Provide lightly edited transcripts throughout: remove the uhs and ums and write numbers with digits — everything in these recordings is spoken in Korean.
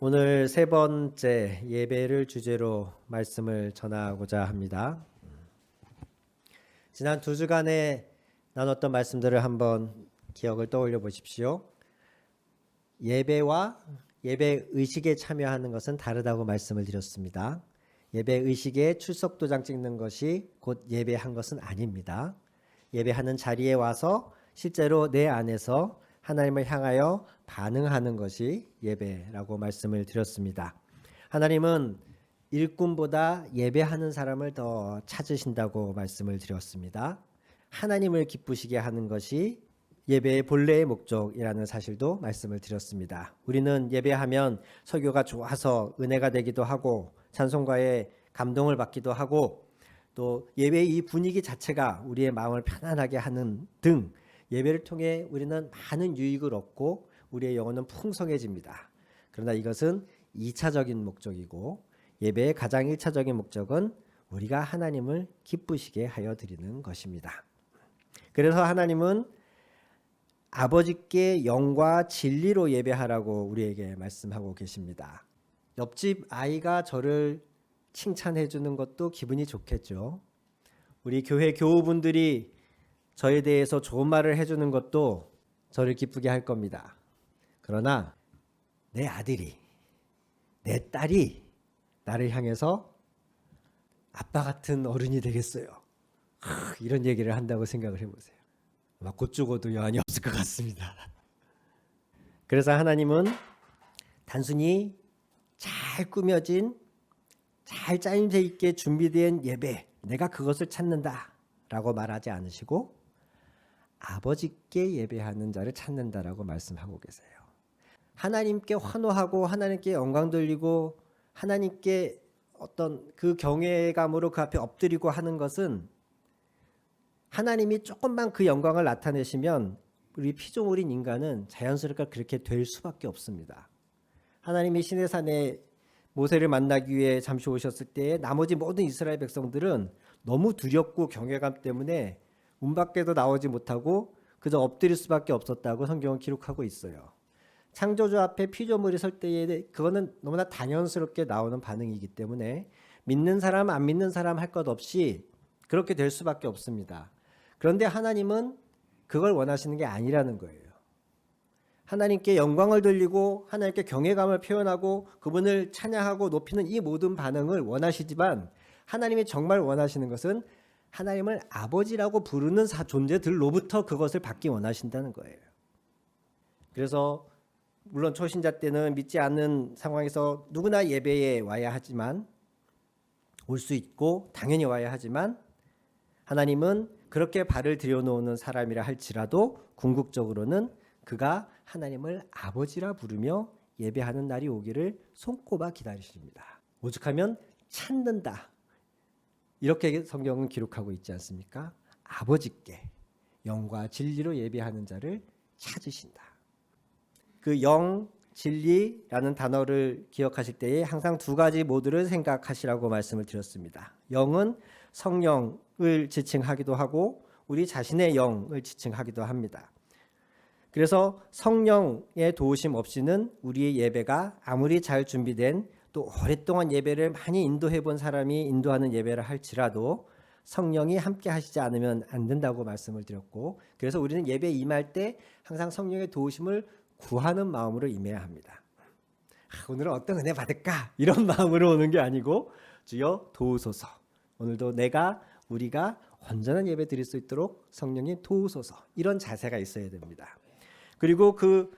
오늘 세 번째 예배를 주제로 말씀을 전하고자 합니다. 지난 두 주간에 나눴던 말씀들을 한번 기억을 떠올려 보십시오. 예배와 예배 의식에 참여하는 것은 다르다고 말씀을 드렸습니다. 예배 의식에 출석 도장 찍는 것이 곧 예배한 것은 아닙니다. 예배하는 자리에 와서 실제로 내 안에서 하나님을 향하여 반응하는 것이 예배라고 말씀을 드렸습니다. 하나님은 일꾼보다 예배하는 사람을 더 찾으신다고 말씀을 드렸습니다. 하나님을 기쁘시게 하는 것이 예배의 본래의 목적이라는 사실도 말씀을 드렸습니다. 우리는 예배하면 설교가 좋아서 은혜가 되기도 하고 찬송가에 감동을 받기도 하고 또 예배의 이 분위기 자체가 우리의 마음을 편안하게 하는 등 예배를 통해 우리는 많은 유익을 얻고 우리의 영혼은 풍성해집니다. 그러나 이것은 2차적인 목적이고 예배의 가장 1차적인 목적은 우리가 하나님을 기쁘시게 하여 드리는 것입니다. 그래서 하나님은 아버지께 영과 진리로 예배하라고 우리에게 말씀하고 계십니다. 옆집 아이가 저를 칭찬해 주는 것도 기분이 좋겠죠. 우리 교회 교우분들이 저에 대해서 좋은 말을 해주는 것도 저를 기쁘게 할 겁니다. 그러나 내 아들이, 내 딸이 나를 향해서 아빠 같은 어른이 되겠어요. 이런 얘기를 한다고 생각을 해보세요. 아마 곧 죽어도 여한이 없을 것 같습니다. 그래서 하나님은 단순히 잘 꾸며진, 잘 짜임새 있게 준비된 예배, 내가 그것을 찾는다 라고 말하지 않으시고 아버지께 예배하는 자를 찾는다라고 말씀하고 계세요. 하나님께 환호하고 하나님께 영광 돌리고 하나님께 어떤 그 경외감으로 그 앞에 엎드리고 하는 것은 하나님이 조금만 그 영광을 나타내시면 우리 피조물인 인간은 자연스럽게 그렇게 될 수밖에 없습니다. 하나님이 시내산에 모세를 만나기 위해 잠시 오셨을 때에 나머지 모든 이스라엘 백성들은 너무 두렵고 경외감 때문에 문 밖에도 나오지 못하고 그저 엎드릴 수밖에 없었다고 성경은 기록하고 있어요. 창조주 앞에 피조물이 설 때에 그거는 너무나 당연스럽게 나오는 반응이기 때문에 믿는 사람 안 믿는 사람 할 것 없이 그렇게 될 수밖에 없습니다. 그런데 하나님은 그걸 원하시는 게 아니라는 거예요. 하나님께 영광을 돌리고 하나님께 경외감을 표현하고 그분을 찬양하고 높이는 이 모든 반응을 원하시지만 하나님이 정말 원하시는 것은 하나님을 아버지라고 부르는 존재들로부터 그것을 받기 원하신다는 거예요. 그래서 물론 초신자 때는 믿지 않는 상황에서 누구나 예배에 와야 하지만 올 수 있고 당연히 와야 하지만 하나님은 그렇게 발을 들여놓는 사람이라 할지라도 궁극적으로는 그가 하나님을 아버지라 부르며 예배하는 날이 오기를 손꼽아 기다리십니다. 오죽하면 찾는다. 이렇게 성경은 기록하고 있지 않습니까? 아버지께 영과 진리로 예배하는 자를 찾으신다. 그 영, 진리라는 단어를 기억하실 때에 항상 두 가지 모드를 생각하시라고 말씀을 드렸습니다. 영은 성령을 지칭하기도 하고 우리 자신의 영을 지칭하기도 합니다. 그래서 성령의 도우심 없이는 우리의 예배가 아무리 잘 준비된 또 오랫동안 예배를 많이 인도해 본 사람이 인도하는 예배를 할지라도 성령이 함께 하시지 않으면 안 된다고 말씀을 드렸고 그래서 우리는 예배에 임할 때 항상 성령의 도우심을 구하는 마음으로 임해야 합니다. 오늘은 어떤 은혜 받을까? 이런 마음으로 오는 게 아니고 주여 도우소서. 오늘도 우리가 온전한 예배 드릴 수 있도록 성령님 도우소서. 이런 자세가 있어야 됩니다. 그리고 그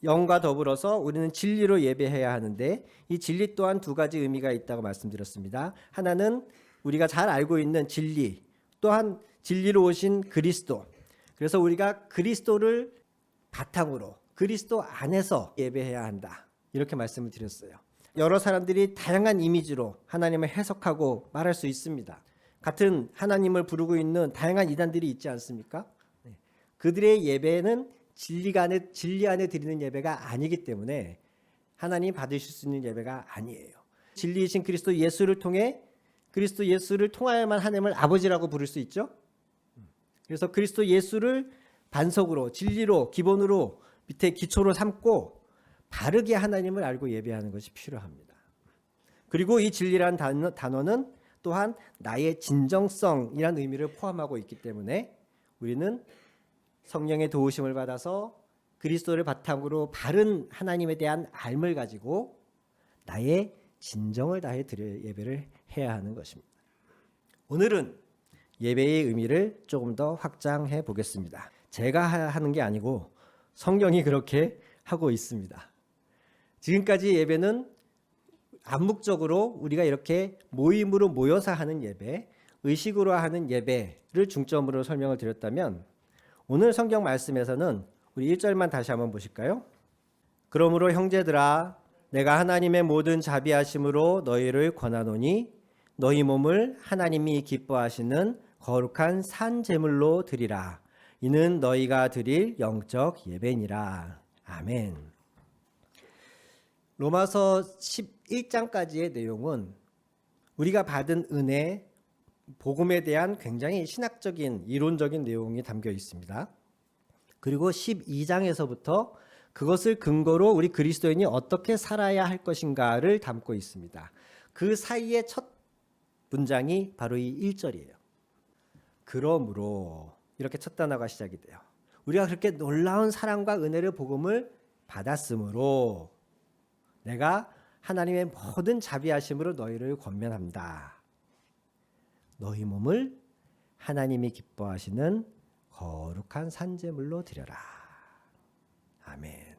영과 더불어서 우리는 진리로 예배해야 하는데 이 진리 또한 두 가지 의미가 있다고 말씀드렸습니다. 하나는 우리가 잘 알고 있는 진리, 또한 진리로 오신 그리스도. 그래서 우리가 그리스도를 바탕으로 그리스도 안에서 예배해야 한다. 이렇게 말씀을 드렸어요. 여러 사람들이 다양한 이미지로 하나님을 해석하고 말할 수 있습니다. 같은 하나님을 부르고 있는 다양한 이단들이 있지 않습니까? 그들의 예배는 진리 안에 드리는 예배가 아니기 때문에 하나님 받으실 수 있는 예배가 아니에요. 진리이신 그리스도 예수를 통해 그리스도 예수를 통하여만 하나님을 아버지라고 부를 수 있죠. 그래서 그리스도 예수를 반석으로 진리로 기본으로 밑에 기초로 삼고 바르게 하나님을 알고 예배하는 것이 필요합니다. 그리고 이 진리란 단어는 또한 나의 진정성이라는 의미를 포함하고 있기 때문에 우리는 성령의 도우심을 받아서 그리스도를 바탕으로 바른 하나님에 대한 알을 가지고 나의 진정을 다해 예배를 해야 하는 것입니다. 오늘은 예배의 의미를 조금 더 확장해 보겠습니다. 제가 하는 게 아니고 성경이 그렇게 하고 있습니다. 지금까지 예배는 암묵적으로 우리가 이렇게 모임으로 모여서 하는 예배, 의식으로 하는 예배를 중점으로 설명을 드렸다면 오늘 성경 말씀에서는 우리 1절만 다시 한번 보실까요? 그러므로 형제들아 내가 하나님의 모든 자비하심으로 너희를 권하노니 너희 몸을 하나님이 기뻐하시는 거룩한 산 제물로 드리라. 이는 너희가 드릴 영적 예배니라. 아멘. 로마서 11장까지의 내용은 우리가 받은 은혜, 복음에 대한 굉장히 신학적인 이론적인 내용이 담겨 있습니다. 그리고 12장에서부터 그것을 근거로 우리 그리스도인이 어떻게 살아야 할 것인가를 담고 있습니다. 그 사이의 첫 문장이 바로 이 1절이에요. 그러므로 이렇게 첫 단어가 시작이 돼요. 우리가 그렇게 놀라운 사랑과 은혜를 복음을 받았으므로 내가 하나님의 모든 자비하심으로 너희를 권면합니다. 너희 몸을 하나님이 기뻐하시는 거룩한 산제물로 드려라. 아멘.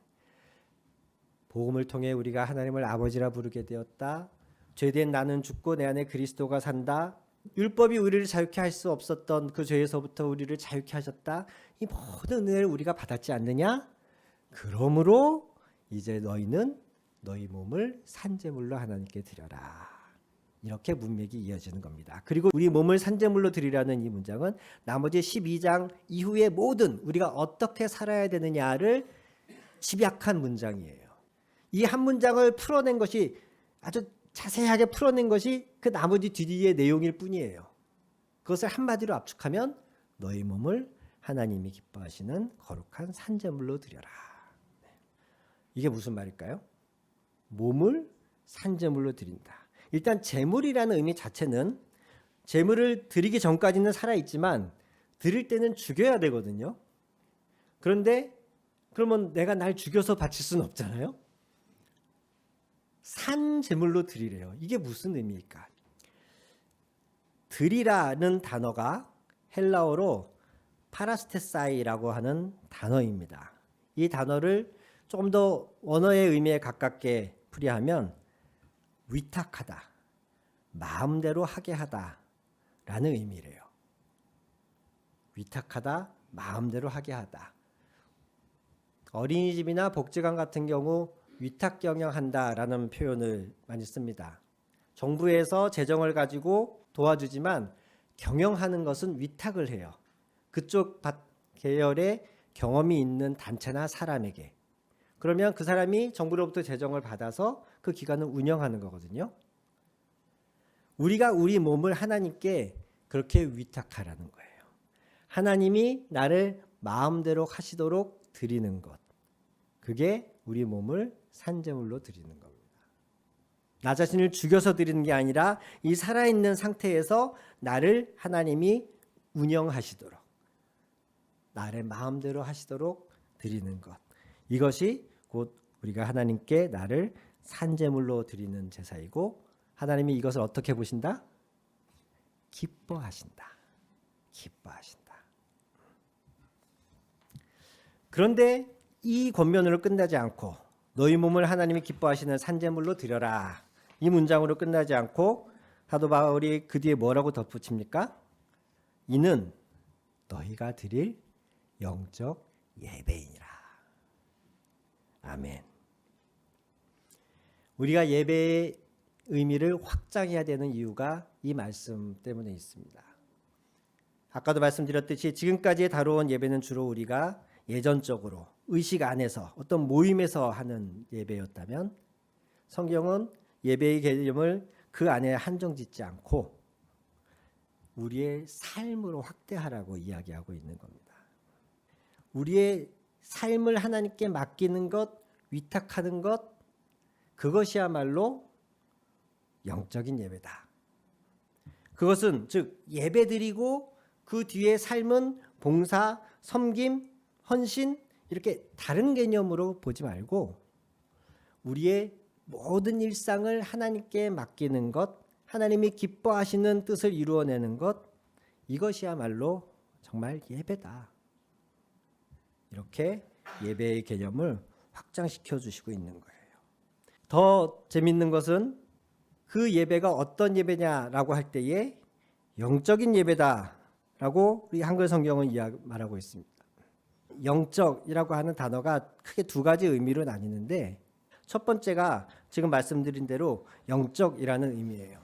복음을 통해 우리가 하나님을 아버지라 부르게 되었다. 죄된 나는 죽고 내 안에 그리스도가 산다. 율법이 우리를 자유케 할 수 없었던 그 죄에서부터 우리를 자유케 하셨다. 이 모든 은혜를 우리가 받았지 않느냐? 그러므로 이제 너희는 너희 몸을 산제물로 하나님께 드려라. 이렇게 문맥이 이어지는 겁니다. 그리고 우리 몸을 산제물로 드리라는 이 문장은 나머지 12장 이후의 모든 우리가 어떻게 살아야 되느냐를 집약한 문장이에요. 이 한 문장을 풀어낸 것이 아주 자세하게 풀어낸 것이 그 나머지 뒤뒤의 내용일 뿐이에요. 그것을 한마디로 압축하면 너희 몸을 하나님이 기뻐하시는 거룩한 산제물로 드려라. 이게 무슨 말일까요? 몸을 산제물로 드린다. 일단 제물이라는 의미 자체는 제물을 드리기 전까지는 살아있지만 드릴 때는 죽여야 되거든요. 그런데 그러면 내가 날 죽여서 바칠 수는 없잖아요. 산 제물로 드리래요. 이게 무슨 의미일까? 드리라는 단어가 헬라어로 파라스테사이라고 하는 단어입니다. 이 단어를 조금 더 원어의 의미에 가깝게 풀이하면 위탁하다, 마음대로 하게 하다라는 의미래요. 위탁하다, 마음대로 하게 하다. 어린이집이나 복지관 같은 경우 위탁 경영한다라는 표현을 많이 씁니다. 정부에서 재정을 가지고 도와주지만 경영하는 것은 위탁을 해요. 그쪽 계열의 경험이 있는 단체나 사람에게. 그러면 그 사람이 정부로부터 재정을 받아서 그 기관을 운영하는 거거든요. 우리가 우리 몸을 하나님께 그렇게 위탁하라는 거예요. 하나님이 나를 마음대로 하시도록 드리는 것. 그게 우리 몸을 산제물로 드리는 겁니다. 나 자신을 죽여서 드리는 게 아니라 이 살아있는 상태에서 나를 하나님이 운영하시도록, 나를 마음대로 하시도록 드리는 것. 이것이 곧 우리가 하나님께 나를 산제물로 드리는 제사이고 하나님이 이것을 어떻게 보신다? 기뻐하신다. 기뻐하신다. 그런데 이 권면으로 끝나지 않고 너희 몸을 하나님이 기뻐하시는 산제물로 드려라. 이 문장으로 끝나지 않고 사도 바울이 그 뒤에 뭐라고 덧붙입니까? 이는 너희가 드릴 영적 예배이니라. 아멘. 우리가 예배의 의미를 확장해야 되는 이유가 이 말씀 때문에 있습니다. 아까도 말씀드렸듯이 지금까지 다루어온 예배는 주로 우리가 예전적으로 의식 안에서 어떤 모임에서 하는 예배였다면 성경은 예배의 개념을 그 안에 한정짓지 않고 우리의 삶으로 확대하라고 이야기하고 있는 겁니다. 우리의 삶을 하나님께 맡기는 것, 위탁하는 것, 그것이야말로 영적인 예배다. 그것은 즉 예배드리고 그 뒤에 삶은 봉사, 섬김, 헌신 이렇게 다른 개념으로 보지 말고 우리의 모든 일상을 하나님께 맡기는 것, 하나님이 기뻐하시는 뜻을 이루어내는 것, 이것이야말로 정말 예배다. 이렇게 예배의 개념을 확장시켜 주시고 있는 거예요. 더 재밌는 것은 그 예배가 어떤 예배냐라고 할 때에 영적인 예배다라고 우리 한글 성경은 말하고 있습니다. 영적이라고 하는 단어가 크게 두 가지 의미로 나뉘는데 첫 번째가 지금 말씀드린 대로 영적이라는 의미예요.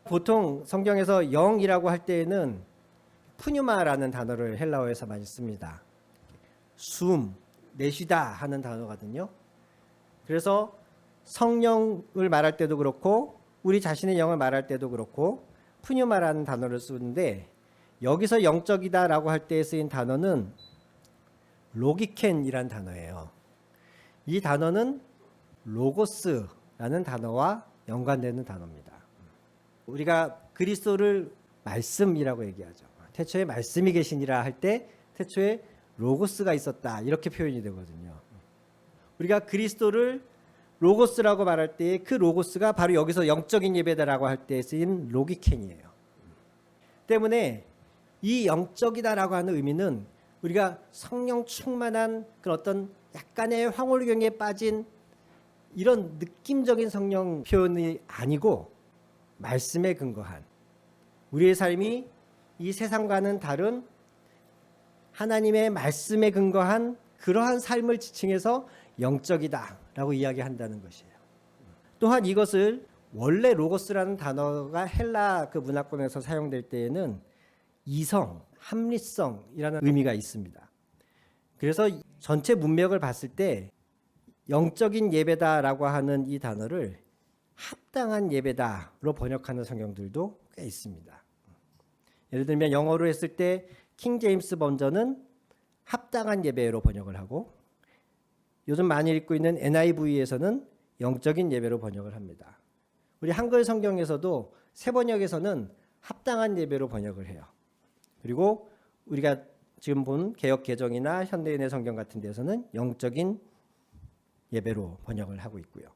보통 성경에서 영이라고 할 때에는 푸뉴마라는 단어를 헬라어에서 많이 씁니다. 숨, 내쉬다 하는 단어거든요. 그래서 성령을 말할 때도 그렇고 우리 자신의 영을 말할 때도 그렇고 푸뉴마라는 단어를 쓰는데 여기서 영적이다라고 할 때 쓰인 단어는 로기켄이라는 단어예요. 이 단어는 로고스라는 단어와 연관되는 단어입니다. 우리가 그리스도를 말씀이라고 얘기하죠. 태초에 말씀이 계시니라 할 때 태초에 로고스가 있었다 이렇게 표현이 되거든요. 우리가 그리스도를 로고스라고 말할 때 그 로고스가 바로 여기서 영적인 예배다라고 할 때 쓰인 로기켄이에요. 때문에 이 영적이다라고 하는 의미는 우리가 성령 충만한 그런 어떤 약간의 황홀경에 빠진 이런 느낌적인 성령 표현이 아니고 말씀에 근거한 우리의 삶이 이 세상과는 다른 하나님의 말씀에 근거한 그러한 삶을 지칭해서 영적이다라고 이야기한다는 것이에요. 또한 이것을 원래 로고스라는 단어가 헬라 그 문화권에서 사용될 때에는 이성, 합리성이라는 의미가 있습니다. 그래서 전체 문맥을 봤을 때 영적인 예배다라고 하는 이 단어를 합당한 예배다로 번역하는 성경들도 꽤 있습니다. 예를 들면 영어로 했을 때 킹 제임스 버전은 합당한 예배로 번역을 하고 요즘 많이 읽고 있는 NIV에서는 영적인 예배로 번역을 합니다. 우리 한글 성경에서도 새 번역에서는 합당한 예배로 번역을 해요. 그리고 우리가 지금 본 개역 개정이나 현대인의 성경 같은 데서는 영적인 예배로 번역을 하고 있고요.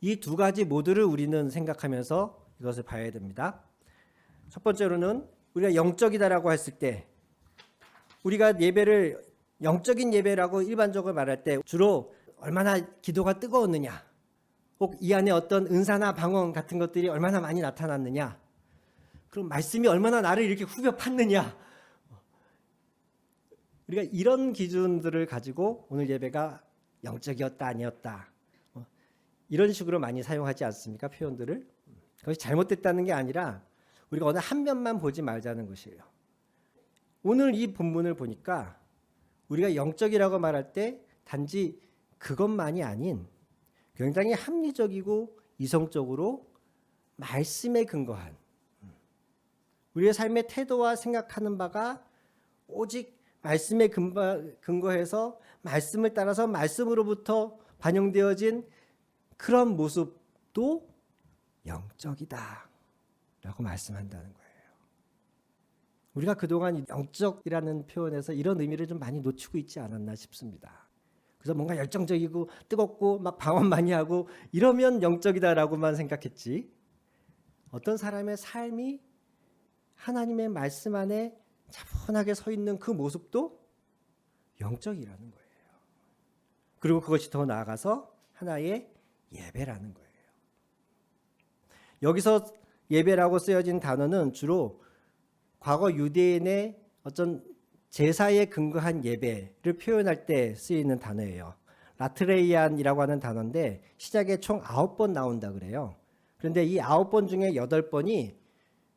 이 두 가지 모두를 우리는 생각하면서 이것을 봐야 됩니다. 첫 번째로는 우리가 영적이다라고 했을 때 우리가 예배를 영적인 예배라고 일반적으로 말할 때 주로 얼마나 기도가 뜨거웠느냐, 혹 이 안에 어떤 은사나 방언 같은 것들이 얼마나 많이 나타났느냐, 그럼 말씀이 얼마나 나를 이렇게 후벼 팠느냐, 우리가 이런 기준들을 가지고 오늘 예배가 영적이었다 아니었다 이런 식으로 많이 사용하지 않습니까? 표현들을. 그것이 잘못됐다는 게 아니라 우리가 어느 한 면만 보지 말자는 것이에요. 오늘 이 본문을 보니까 우리가 영적이라고 말할 때 단지 그것만이 아닌 굉장히 합리적이고 이성적으로 말씀에 근거한 우리의 삶의 태도와 생각하는 바가 오직 말씀에 근거해서 말씀을 따라서 말씀으로부터 반영되어진 그런 모습도 영적이다 라고 말씀한다는 거예요. 우리가 그동안 영적이라는 표현에서 이런 의미를 좀 많이 놓치고 있지 않았나 싶습니다. 그래서 뭔가 열정적이고 뜨겁고 막 방언 많이 하고 이러면 영적이다라고만 생각했지, 어떤 사람의 삶이 하나님의 말씀 안에 차분하게 서 있는 그 모습도 영적이라는 거예요. 그리고 그것이 더 나아가서 하나의 예배라는 거예요. 여기서 예배라고 쓰여진 단어는 주로 과거 유대인의 어떤 제사에 근거한 예배를 표현할 때 쓰이는 단어예요. 라트레이안이라고 하는 단어인데 시작에 총 9번 나온다 그래요. 그런데 이 9번 중에 8번이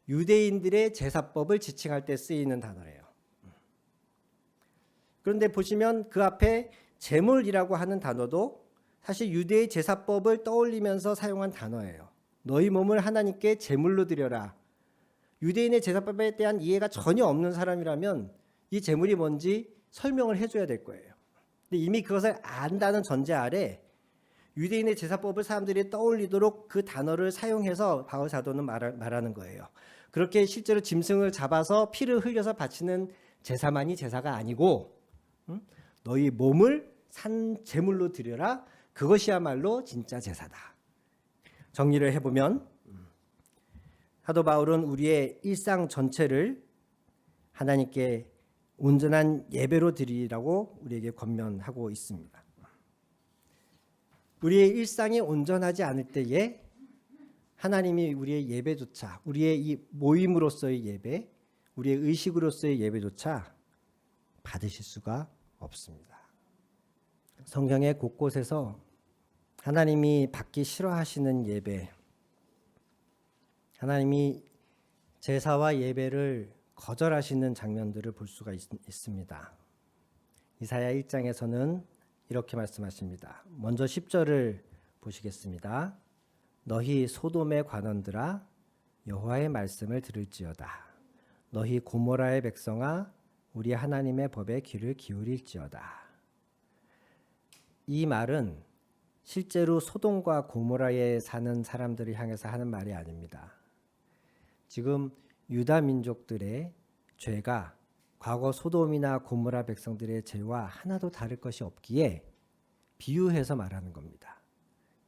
유대인들의 제사법을 지칭할 때 쓰이는 단어예요. 그런데 보시면 그 앞에 제물이라고 하는 단어도 사실 유대의 제사법을 떠올리면서 사용한 단어예요. 너희 몸을 하나님께 제물로 드려라. 유대인의 제사법에 대한 이해가 전혀 없는 사람이라면 이 제물이 뭔지 설명을 해줘야 될 거예요. 근데 이미 그것을 안다는 전제 아래 유대인의 제사법을 사람들이 떠올리도록 그 단어를 사용해서 바울 사도는 말하는 거예요. 그렇게 실제로 짐승을 잡아서 피를 흘려서 바치는 제사만이 제사가 아니고 너희 몸을 산 제물로 드려라. 그것이야말로 진짜 제사다. 정리를 해보면 사도 바울은 우리의 일상 전체를 하나님께 온전한 예배로 드리라고 우리에게 권면하고 있습니다. 우리의 일상이 온전하지 않을 때에 하나님이 우리의 예배조차, 우리의 이 모임으로서의 예배, 우리의 의식으로서의 예배조차 받으실 수가 없습니다. 성경의 곳곳에서 하나님이 받기 싫어하시는 예배, 하나님이 제사와 예배를 거절하시는 장면들을 볼 수가 있습니다. 이사야 1장에서는 이렇게 말씀하십니다. 먼저 10절을 보시겠습니다. 너희 소돔의 관원들아 여호와의 말씀을 들을지어다. 너희 고모라의 백성아 우리 하나님의 법에 귀를 기울일지어다. 이 말은 실제로 소돔과 고모라에 사는 사람들을 향해서 하는 말이 아닙니다. 지금 유다 민족들의 죄가 과거 소돔이나 고모라 백성들의 죄와 하나도 다를 것이 없기에 비유해서 말하는 겁니다.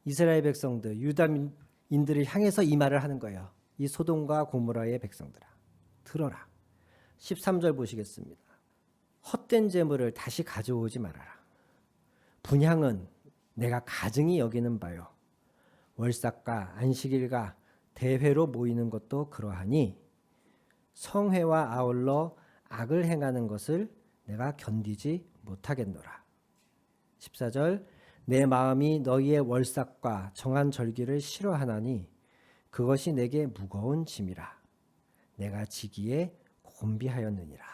이스라엘 백성들, 유다인들을 향해서 이 말을 하는 거예요. 이 소돔과 고모라의 백성들아, 들어라. 13절 보시겠습니다. 헛된 재물을 다시 가져오지 말아라. 분향은 내가 가증히 여기는 바요. 월삭과 안식일과 대회로 모이는 것도 그러하니 성회와 아울러 악을 행하는 것을 내가 견디지 못하겠노라. 14절 내 마음이 너희의 월삭과 정한 절기를 싫어하나니 그것이 내게 무거운 짐이라. 내가 지기에 곤비하였느니라.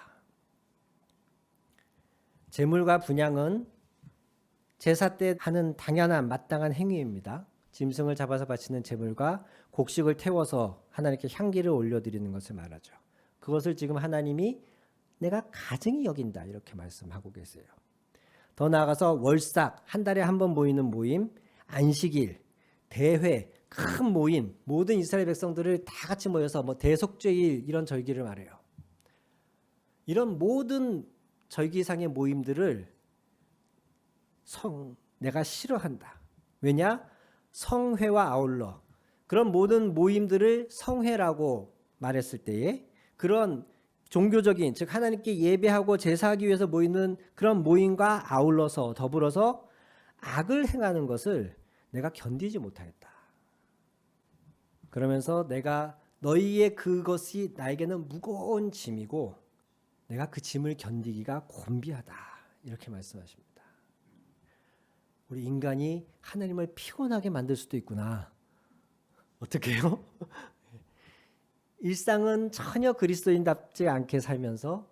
제물과 분향은 제사 때 하는 당연한 마땅한 행위입니다. 짐승을 잡아서 바치는 제물과 곡식을 태워서 하나님께 향기를 올려드리는 것을 말하죠. 그것을 지금 하나님이 내가 가증히 여긴다 이렇게 말씀하고 계세요. 더 나아가서 월삭, 한 달에 한 번 모이는 모임, 안식일, 대회, 큰 모임, 모든 이스라엘 백성들을 다 같이 모여서 대속죄일 이런 절기를 말해요. 이런 모든 절기상의 모임들을 내가 싫어한다. 왜냐? 성회와 아울러 그런 모든 모임들을 성회라고 말했을 때에 그런 종교적인 즉 하나님께 예배하고 제사하기 위해서 모이는 그런 모임과 아울러서 더불어서 악을 행하는 것을 내가 견디지 못하겠다. 그러면서 내가 너희의 그것이 나에게는 무거운 짐이고 내가 그 짐을 견디기가 곤비하다 이렇게 말씀하십니다. 우리 인간이 하나님을 피곤하게 만들 수도 있구나. 어떻게 해요? 일상은 전혀 그리스도인답지 않게 살면서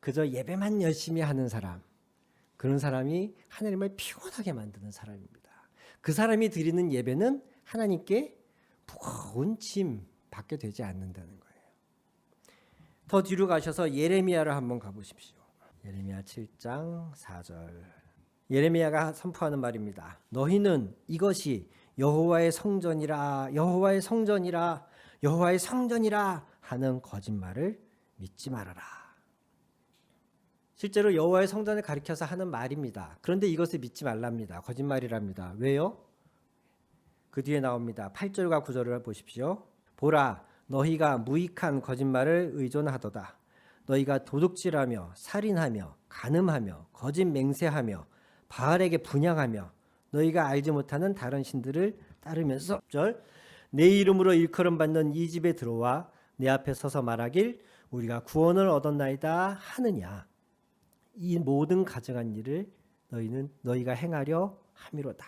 그저 예배만 열심히 하는 사람, 그런 사람이 하나님을 피곤하게 만드는 사람입니다. 그 사람이 드리는 예배는 하나님께 무거운 짐 받게 되지 않는다는 거예요. 더 뒤로 가셔서 예레미야를 한번 가보십시오. 예레미야 7장 4절. 예레미야가 선포하는 말입니다. 너희는 이것이 여호와의 성전이라 여호와의 성전이라 여호와의 성전이라 하는 거짓말을 믿지 말아라. 실제로 여호와의 성전을 가리켜서 하는 말입니다. 그런데 이것을 믿지 말랍니다. 거짓말이랍니다. 왜요? 그 뒤에 나옵니다. 8절과 9절을 보십시오. 보라 너희가 무익한 거짓말을 의존하도다. 너희가 도둑질하며 살인하며 간음하며 거짓 맹세하며 바알에게 분향하며 너희가 알지 못하는 다른 신들을 따르면서 내 이름으로 일컬음 받는 이 집에 들어와 내 앞에 서서 말하길 우리가 구원을 얻었나이다 하느냐. 이 모든 가증한 일을 너희가 행하려 함이로다.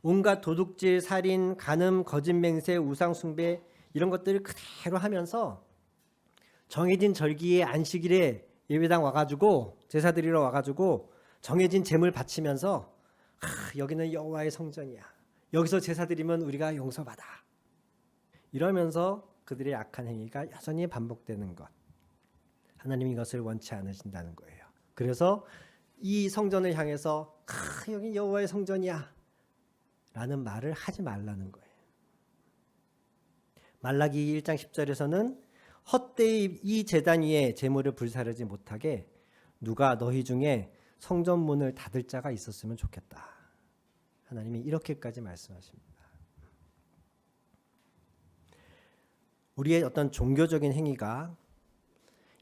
온갖 도둑질, 살인, 간음, 거짓 맹세, 우상 숭배 이런 것들을 그대로 하면서 정해진 절기에 안식일에 예배당 와가지고 제사 드리러 와가지고 정해진 제물 바치면서 여기는 여호와의 성전이야. 여기서 제사 드리면 우리가 용서받아. 이러면서 그들의 악한 행위가 여전히 반복되는 것. 하나님이 이것을 원치 않으신다는 거예요. 그래서 이 성전을 향해서 여기 여호와의 성전이야 라는 말을 하지 말라는 거예요. 말라기 1장 10절에서는 헛되이 이 제단 위에 제물을 불사르지 못하게 누가 너희 중에 성전 문을 닫을 자가 있었으면 좋겠다. 하나님이 이렇게까지 말씀하십니다. 우리의 어떤 종교적인 행위가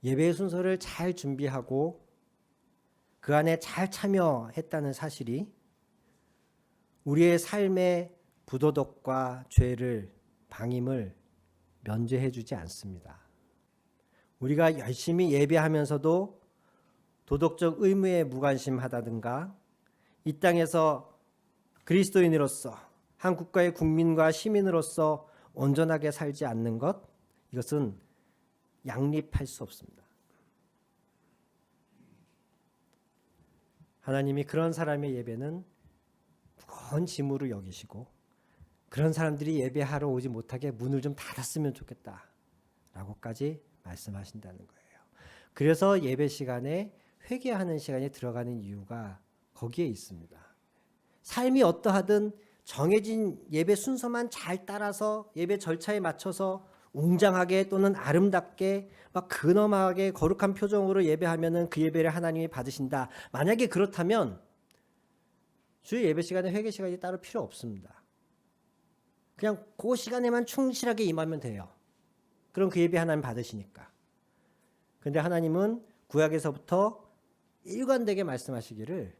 예배의 순서를 잘 준비하고 그 안에 잘 참여했다는 사실이 우리의 삶의 부도덕과 죄를 방임을 면제해 주지 않습니다. 우리가 열심히 예배하면서도 도덕적 의무에 무관심하다든가 이 땅에서 그리스도인으로서 한 국가의 국민과 시민으로서 온전하게 살지 않는 것, 이것은 양립할 수 없습니다. 하나님이 그런 사람의 예배는 무거운 짐으로 여기시고 그런 사람들이 예배하러 오지 못하게 문을 좀 닫았으면 좋겠다 라고까지 말씀하신다는 거예요. 그래서 예배 시간에 회개하는 시간에 들어가는 이유가 거기에 있습니다. 삶이 어떠하든 정해진 예배 순서만 잘 따라서 예배 절차에 맞춰서 웅장하게 또는 아름답게 막 근엄하게 거룩한 표정으로 예배하면은 그 예배를 하나님이 받으신다. 만약에 그렇다면 주의 예배 시간에 회개 시간이 따로 필요 없습니다. 그냥 그 시간에만 충실하게 임하면 돼요. 그럼 그 예배 하나님 받으시니까. 그런데 하나님은 구약에서부터 일관되게 말씀하시기를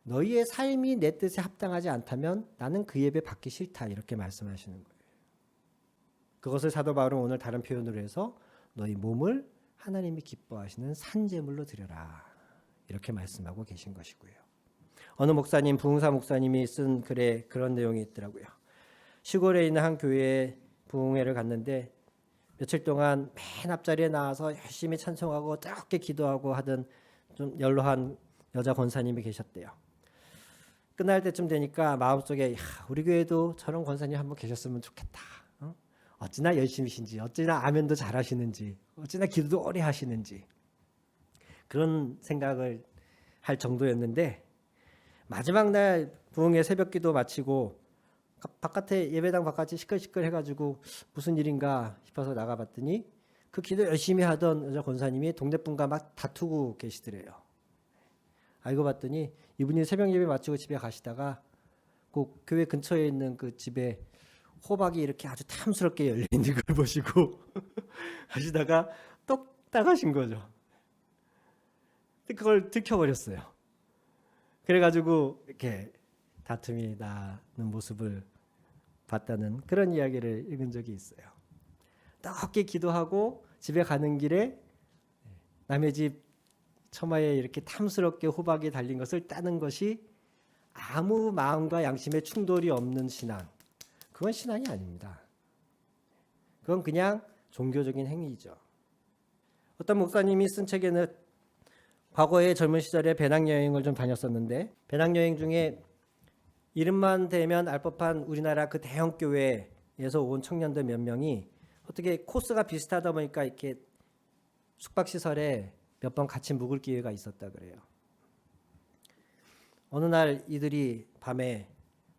너희의 삶이 내 뜻에 합당하지 않다면 나는 그 예배 받기 싫다 이렇게 말씀하시는 거예요. 그것을 사도 바울은 오늘 다른 표현으로 해서 너희 몸을 하나님이 기뻐하시는 산제물로 드려라 이렇게 말씀하고 계신 것이고요. 어느 목사님, 부흥사 목사님이 쓴 글에 그런 내용이 있더라고요. 시골에 있는 한 교회에 부흥회를 갔는데 며칠 동안 맨 앞자리에 나와서 열심히 찬송하고 뜨겁게 기도하고 하던 좀 연로한 여자 권사님이 계셨대요. 끝날 때쯤 되니까 마음속에 우리 교회도 저런 권사님 한번 계셨으면 좋겠다. 어찌나 열심히신지, 어찌나 아멘도 잘하시는지, 어찌나 기도도 오래 하시는지 그런 생각을 할 정도였는데 마지막 날 부흥회 새벽기도 마치고 바깥에 예배당 바깥이 시끌시끌 해가지고 무슨 일인가 싶어서 나가봤더니 그 기도 열심히 하던 여자 권사님이 동네 분과 막 다투고 계시더래요. 알고 봤더니 이분이 새벽 예배 마치고 집에 가시다가 그 교회 근처에 있는 그 집에 호박이 이렇게 아주 탐스럽게 열려 있는 걸 보시고 하시다가 똑 나가신 거죠. 그걸 들켜버렸어요. 그래가지고 이렇게 다툼이 나는 모습을 봤다는 그런 이야기를 읽은 적이 있어요. 뜨겁게 기도하고 집에 가는 길에 남의 집 처마에 이렇게 탐스럽게 호박이 달린 것을 따는 것이 아무 마음과 양심의 충돌이 없는 신앙, 그건 신앙이 아닙니다. 그건 그냥 종교적인 행위죠. 어떤 목사님이 쓴 책에는 과거에 젊은 시절에 배낭여행을 좀 다녔었는데 배낭여행 중에 이름만 대면 알 법한 우리나라 그 대형 교회에서 온 청년들 몇 명이 어떻게 코스가 비슷하다 보니까 이렇게 숙박시설에 몇 번 같이 묵을 기회가 있었다 그래요. 어느 날 이들이 밤에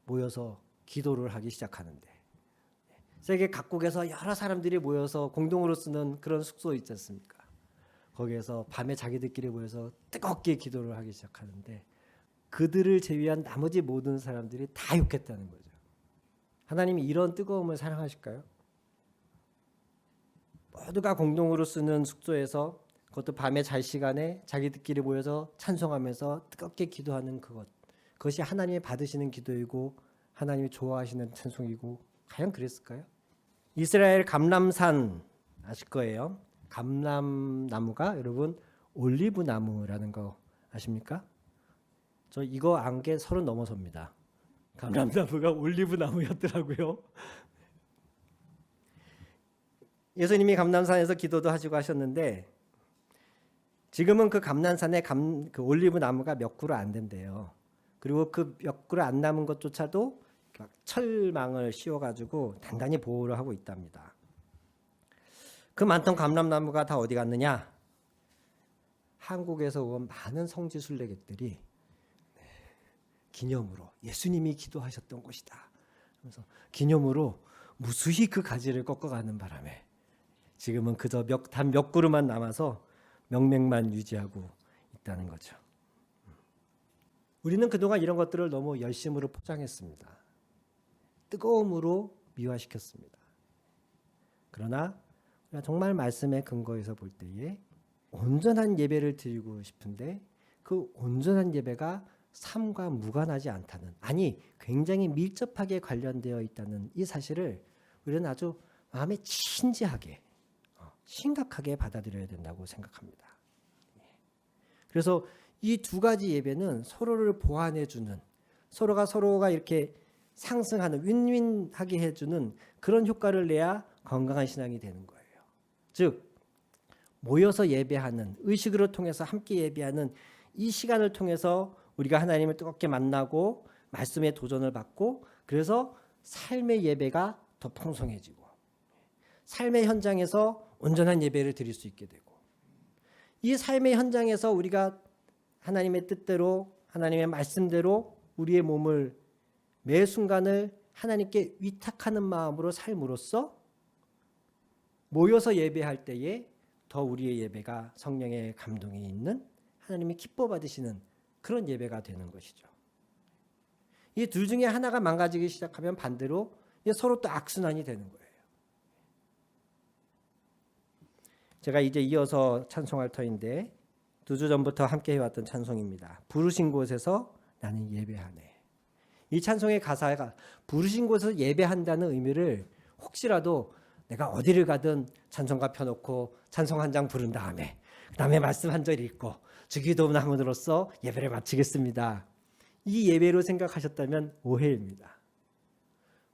모여서 기도를 하기 시작하는데 세계 각국에서 여러 사람들이 모여서 공동으로 쓰는 그런 숙소 있지 않습니까? 거기에서 밤에 자기들끼리 모여서 뜨겁게 기도를 하기 시작하는데 그들을 제외한 나머지 모든 사람들이 다 욕했다는 거죠. 하나님이 이런 뜨거움을 사랑하실까요? 모두가 공동으로 쓰는 숙소에서 그것도 밤에 잘 시간에 자기들끼리 모여서 찬송하면서 뜨겁게 기도하는 그것이 하나님이 받으시는 기도이고 하나님이 좋아하시는 찬송이고 과연 그랬을까요? 이스라엘 감람산 아실 거예요. 감람나무가 여러분 올리브 나무라는 거 아십니까? 저 이거 안 게 30 넘어섭니다. 감람나무가 올리브 나무였더라고요. 예수님이 감람산에서 기도도 하시고 하셨는데 지금은 그 감람산에 그 올리브 나무가 몇 그루 안 된대요. 그리고 그 몇 그루 안 남은 것조차도 철망을 씌워가지고 단단히 보호를 하고 있답니다. 그 많던 감람나무가 다 어디 갔느냐? 한국에서 온 많은 성지순례객들이 기념으로 예수님이 기도하셨던 곳이다. 그래서 기념으로 무수히 그 가지를 꺾어가는 바람에 지금은 그저 단 몇 그루만 남아서 명맥만 유지하고 있다는 거죠. 우리는 그동안 이런 것들을 너무 열심으로 포장했습니다. 뜨거움으로 미화시켰습니다. 그러나 우리가 정말 말씀의 근거에서 볼 때에 온전한 예배를 드리고 싶은데 그 온전한 예배가 삶과 무관하지 않다는, 아니 굉장히 밀접하게 관련되어 있다는 이 사실을 우리는 아주 마음에 진지하게 심각하게 받아들여야 된다고 생각합니다. 그래서 이 두 가지 예배는 서로를 보완해주는, 서로가 이렇게 상승하는, 윈윈하게 해주는 그런 효과를 내야 건강한 신앙이 되는 거예요. 즉 모여서 예배하는, 의식으로 통해서 함께 예배하는 이 시간을 통해서 우리가 하나님을 뜨겁게 만나고 말씀의 도전을 받고, 그래서 삶의 예배가 더 풍성해지고 삶의 현장에서 온전한 예배를 드릴 수 있게 되고, 이 삶의 현장에서 우리가 하나님의 뜻대로 하나님의 말씀대로 우리의 몸을 매 순간을 하나님께 위탁하는 마음으로 삶으로써 모여서 예배할 때에 더 우리의 예배가 성령의 감동이 있는, 하나님이 기뻐 받으시는 그런 예배가 되는 것이죠. 이 둘 중에 하나가 망가지기 시작하면 반대로 서로 또 악순환이 되는 거예요. 제가 이제 이어서 찬송할 터인데 2주 전부터 함께 해왔던 찬송입니다. 부르신 곳에서 나는 예배하네. 이 찬송의 가사가 부르신 곳에서 예배한다는 의미를 혹시라도 내가 어디를 가든 찬송가 펴놓고 찬송 한 장 부른 다음에 그 다음에 말씀 한 절 읽고 주기도문함으로써 예배를 마치겠습니다, 이 예배로 생각하셨다면 오해입니다.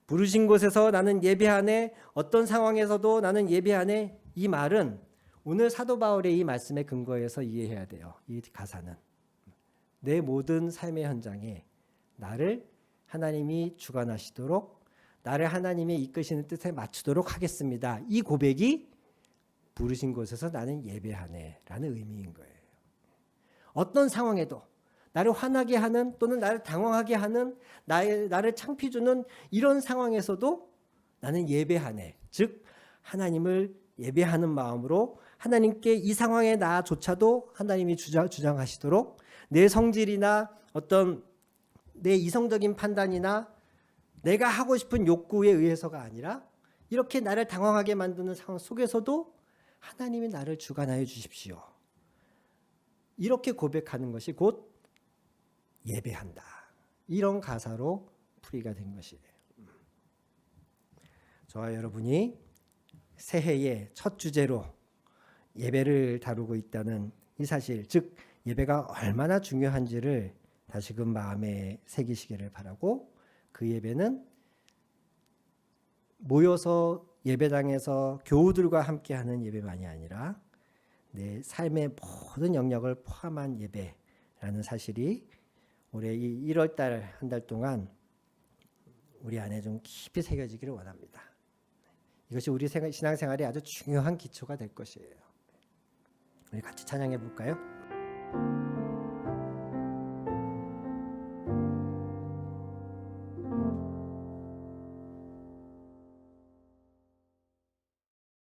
부르신 곳에서 나는 예배하네, 어떤 상황에서도 나는 예배하네, 이 말은 오늘 사도 바울의 이 말씀의 근거에서 이해해야 돼요. 이 가사는 내 모든 삶의 현장에 나를 하나님이 주관하시도록, 나를 하나님의 이끄시는 뜻에 맞추도록 하겠습니다, 이 고백이 부르신 곳에서 나는 예배하네 라는 의미인 거예요. 어떤 상황에도 나를 화나게 하는, 또는 나를 당황하게 하는, 나를 창피 주는 이런 상황에서도 나는 예배하네, 즉 하나님을 예배하는 마음으로 하나님께 이 상황의 나조차도 하나님이 주장하시도록, 내 성질이나 어떤 내 이성적인 판단이나 내가 하고 싶은 욕구에 의해서가 아니라 이렇게 나를 당황하게 만드는 상황 속에서도 하나님이 나를 주관하여 주십시오, 이렇게 고백하는 것이 곧 예배한다, 이런 가사로 풀이가 된 것이에요. 저와 여러분이 새해의 첫 주제로 예배를 다루고 있다는 이 사실, 즉 예배가 얼마나 중요한지를 다시금 마음에 새기시기를 바라고, 그 예배는 모여서 예배당에서 교우들과 함께하는 예배만이 아니라 내 삶의 모든 영역을 포함한 예배라는 사실이 올해 이 1월달 한 달 동안 우리 안에 좀 깊이 새겨지기를 원합니다. 이것이 우리 신앙생활에 아주 중요한 기초가 될 것이에요. 우리 같이 찬양해 볼까요?